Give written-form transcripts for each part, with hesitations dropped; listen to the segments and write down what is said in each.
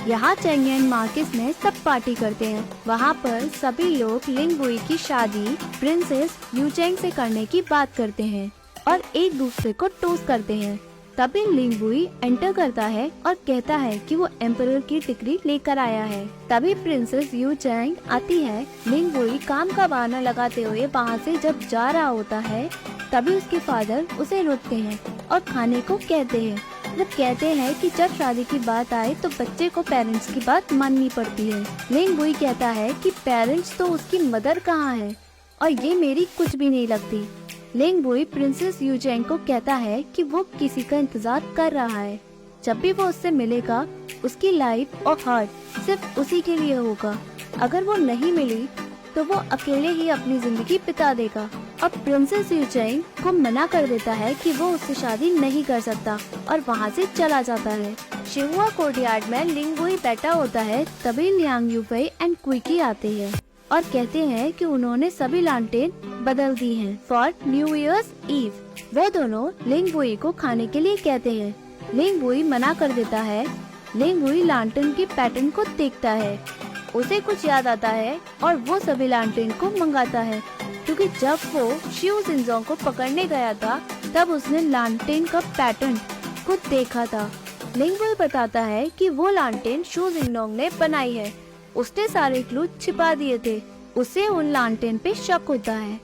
यहाँ चेंगेन मार्केस में सब पार्टी करते हैं। वहाँ पर सभी लोग लिंगबुई की शादी प्रिंसेस यूचेंग से करने की बात करते हैं और एक दूसरे को टोस्ट करते हैं। तभी लिंगबुई एंटर करता है और कहता है कि वो एम्परर की डिग्री लेकर आया है। तभी प्रिंसेस यूचेंग आती है। लिंगबुई काम का बहाना लगाते हुए वहाँ से जब जा रहा होता है, तभी उसके फादर उसे रोकते हैं और खाने को कहते हैं। जब कहते हैं कि जब शादी की बात आए तो बच्चे को पेरेंट्स की बात माननी पड़ती है। लिंगबुई कहता है कि पेरेंट्स तो उसकी मदर कहाँ है और ये मेरी कुछ भी नहीं लगती। लिंगबुई प्रिंसेस यूचेंग को कहता है कि वो किसी का इंतजार कर रहा है। जब भी वो उससे मिलेगा, उसकी लाइफ और हार्ट सिर्फ उसी के लिए होगा। अगर वो नहीं मिली तो वो अकेले ही अपनी जिंदगी बिता देगा। अब प्रिंसेस यूचेंग को मना कर देता है कि वो उससे शादी नहीं कर सकता और वहाँ से चला जाता है। शिहुआ कोर्टयार्ड में लिंगबुई बैठा होता है। तभी लियांग यूफेई एंड क्विकी आते हैं और कहते हैं कि उन्होंने सभी लालटेन बदल दी हैं फॉर न्यू ईयर्स ईव। वो दोनों लिंगबुई को खाने के लिए कहते हैं। लिंगबुई मना कर देता है। लिंगबुई लालटेन की पैटर्न को देखता है, उसे कुछ याद आता है और वो सभी लालटेन को मंगाता है, क्योंकि जब वो शिव जिनजोंग को पकड़ने गया था तब उसने लालटेन का पैटर्न को देखा था। लिंगबुई बताता है कि वो लालटेन शू जिनजोंग ने बनाई है, उसने सारे क्लू छिपा दिए थे। उसे उन लालटेन पे शक होता है।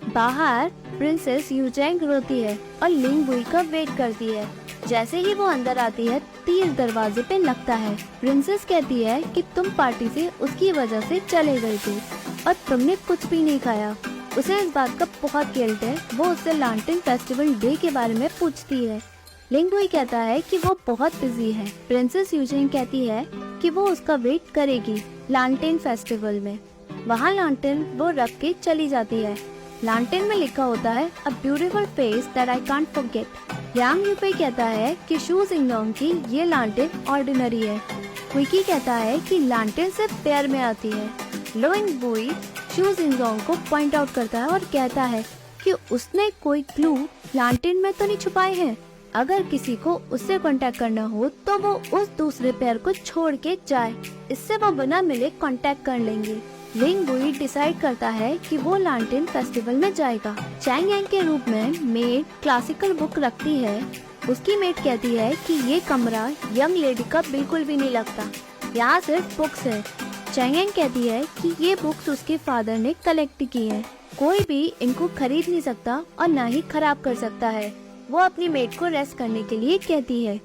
बाहर प्रिंसेस यूचेंग रोती है और लिंगबुई का वेट करती है। जैसे ही वो अंदर आती है, तीर दरवाजे पे लगता है। प्रिंसेस कहती है कि तुम पार्टी से उसकी वजह से चले गए थे और तुमने कुछ भी नहीं खाया। उसे इस बात का बहुत गिल्ट है। वो उससे लालटेन फेस्टिवल डे के बारे में पूछती है। लिंगबुई कहता है कि वो बहुत बिजी है। प्रिंसेस यूचेंग कहती है कि वो उसका वेट करेगी लालटेन फेस्टिवल में। वहाँ लालटेन वो रख के चली जाती है। लालटेन में लिखा होता है a beautiful face that I can't forget. Yang Yufei कहता है कि शू जिनजोंग की ये लालटेन ऑर्डिनरी है। क्विकी कहता है कि लालटेन सिर्फ पेयर में आती है। लिंगबुई शू जिनजोंग को पॉइंट आउट करता है और कहता है कि उसने कोई क्लू लालटेन में तो नहीं छुपाए हैं। अगर किसी को उससे कांटेक्ट करना हो तो वो उस दूसरे पेयर को छोड़ के जाए, इससे वो बिना मिले कांटेक्ट कर लेंगे। लिंगबुई डिसाइड करता है कि वो लालटेन फेस्टिवल में जाएगा। चैंग यांग के रूप में मेड क्लासिकल बुक रखती है। उसकी मेड कहती है कि ये कमरा यंग लेडी का बिल्कुल भी नहीं लगता, यहाँ सिर्फ बुक्स है। चैंग यांग कहती है कि ये बुक्स उसके फादर ने कलेक्ट की है, कोई भी इनको खरीद नहीं सकता और न ही खराब कर सकता है। वो अपनी मेड को रेस्ट करने के लिए कहती है।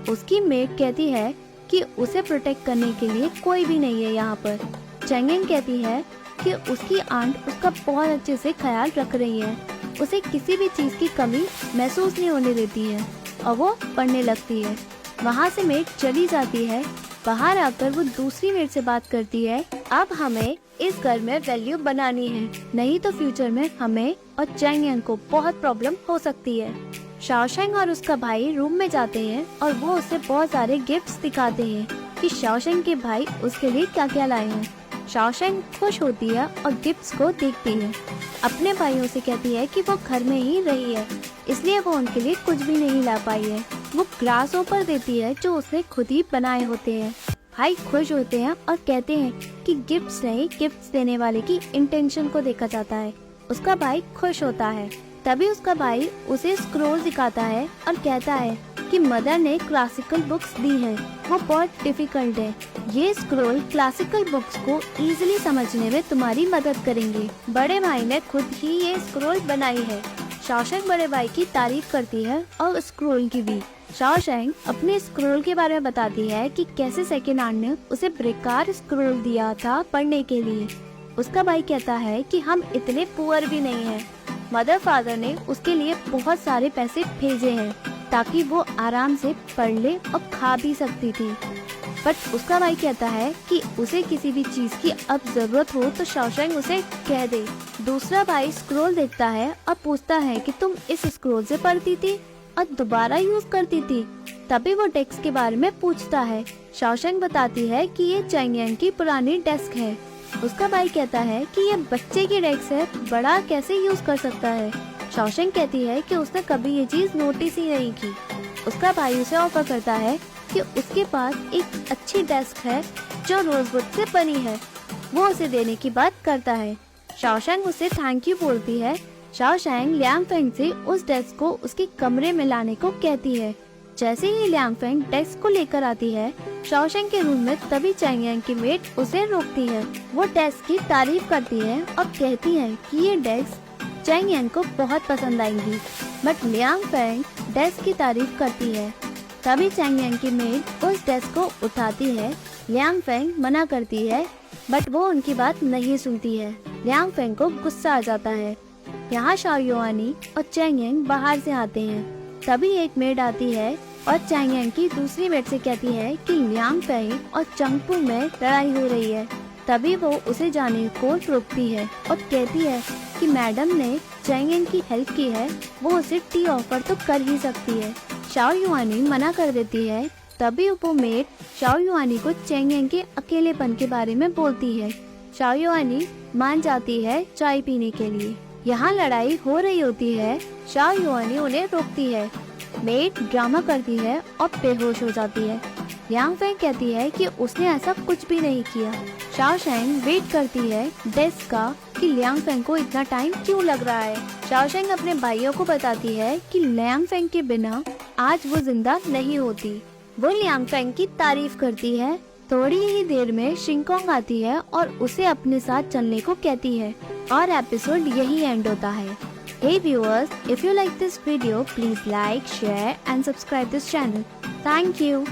उसकी मेड कहती है कि उसे प्रोटेक्ट करने के लिए कोई भी नहीं है यहाँ पर। चैंग यांग कहती है कि उसकी आंट उसका बहुत अच्छे से ख्याल रख रही है, उसे किसी भी चीज की कमी महसूस नहीं होने देती है और वो पढ़ने लगती है। वहाँ से मेड चली जाती है। बाहर आकर वो दूसरी मेड से बात करती है, अब हमें इस घर में वैल्यू बनानी है, नहीं तो फ्यूचर में हमें और चैंग यांग को बहुत प्रॉब्लम हो सकती है। शाओशेंग और उसका भाई रूम में जाते हैं और वो उसे बहुत सारे गिफ्ट्स दिखाते हैं कि शाओशेंग के भाई उसके लिए क्या क्या लाए हैं। शाओशेंग खुश होती है और गिफ्ट्स को देखती है। अपने भाइयों से कहती है कि वो घर में ही रही है, इसलिए वो उनके लिए कुछ भी नहीं ला पाई है। वो ग्रास ऊपर देती है जो उसने खुद ही बनाए होते हैं। भाई खुश होते हैं और कहते हैं कि गिफ्ट्स नहीं, गिफ्ट्स देने वाले की इंटेंशन को देखा जाता है। उसका भाई खुश होता है। तभी उसका भाई उसे स्क्रोल दिखाता है और कहता है कि मदर ने क्लासिकल बुक्स दी हैं, वो बहुत डिफिकल्ट है। ये स्क्रोल क्लासिकल बुक्स को इजीली समझने में तुम्हारी मदद करेंगे। बड़े भाई ने खुद ही ये स्क्रोल बनाई है। शाओशेंग बड़े भाई की तारीफ करती है और स्क्रोल की भी। शाओशेंग अपने स्क्रोल के बारे में बताती है कि कैसे सेकेंड आंट ने उसे बेकार स्क्रोल दिया था पढ़ने के लिए। उसका भाई कहता है कि हम इतने पुअर भी नहीं हैं। मदर फादर ने उसके लिए बहुत सारे पैसे भेजे हैं ताकि वो आराम से पढ़ ले और खा भी सकती थी। बट उसका भाई कहता है कि उसे किसी भी चीज की अब जरूरत हो तो शाओशेंग उसे कह दे। दूसरा भाई स्क्रोल देखता है और पूछता है कि तुम इस स्क्रोल से पढ़ती थी और दोबारा यूज करती थी। तभी वो डेस्क के बारे में पूछता है। शाओशेंग बताती है कि ये चैंग यांग की पुरानी डेस्क है। उसका भाई कहता है कि ये बच्चे की डेस्क है, बड़ा कैसे यूज कर सकता है। शाओशेंग कहती है कि उसने कभी ये चीज नोटिस ही नहीं की। उसका भाई उसे ऑफर करता है कि उसके पास एक अच्छी डेस्क है जो रोजवुड से बनी है। वो उसे देने की बात करता है। शाओशैंग उसे थैंक यू बोलती है। शाओशैंग लियांग फेंग से उस डेस्क को उसके कमरे में लाने को कहती है। जैसे ही लियांग फेंग डेस्क को लेकर आती है, शाओशैंग के रूम में तभी चैंग यांग की मेड उसे रोकती है। वो डेस्क की तारीफ करती है और कहती है कि ये डेस्क चैंग यांग को बहुत पसंद आएंगी, बट लियांग फेंग डेस्क की तारीफ करती है। तभी चैंग यांग की मेड उस डेस्क को उठाती है। लियांग फेंग मना करती है, बट वो उनकी बात नहीं सुनती है। लियांग फेंग को गुस्सा आ जाता है। यहाँ शाओ युआनी और चैंग यांग बाहर से आते हैं। तभी एक मेड आती है और चैंग यांग की दूसरी मेड से कहती है कि लियांग फेंग और चंगपू में लड़ाई हो रही है। तभी वो उसे जाने को रोकती है और कहती है कि मैडम ने चैंग यांग की हेल्प की है, वो उसे टी ऑफर तो कर ही सकती है। शाओ युआनी मना कर देती है। तभी वो मेड शाओ युआनी को चैंग यांग के अकेलेपन के बारे में बोलती है। शाओ युआनी मान जाती है चाय पीने के लिए। यहाँ लड़ाई हो रही होती है। शाओ युआनी उन्हें रोकती है। मेड ड्रामा करती है और बेहोश हो जाती है। लियांग फेंग कहती है कि उसने ऐसा कुछ भी नहीं किया। शाओशैंग वेट करती है डेस्क का कि लियांग फेंग को इतना टाइम क्यों लग रहा है। शाओशैंग अपने भाइयों को बताती है कि लियांग फेंग के बिना आज वो जिंदा नहीं होती। वो लियांग फेंग की तारीफ करती है। थोड़ी ही देर में शिंगकोंग आती है और उसे अपने साथ चलने को कहती है और एपिसोड यही एंड होता है। Hey viewers, if you like this video, please like, share and subscribe this channel. Thank you.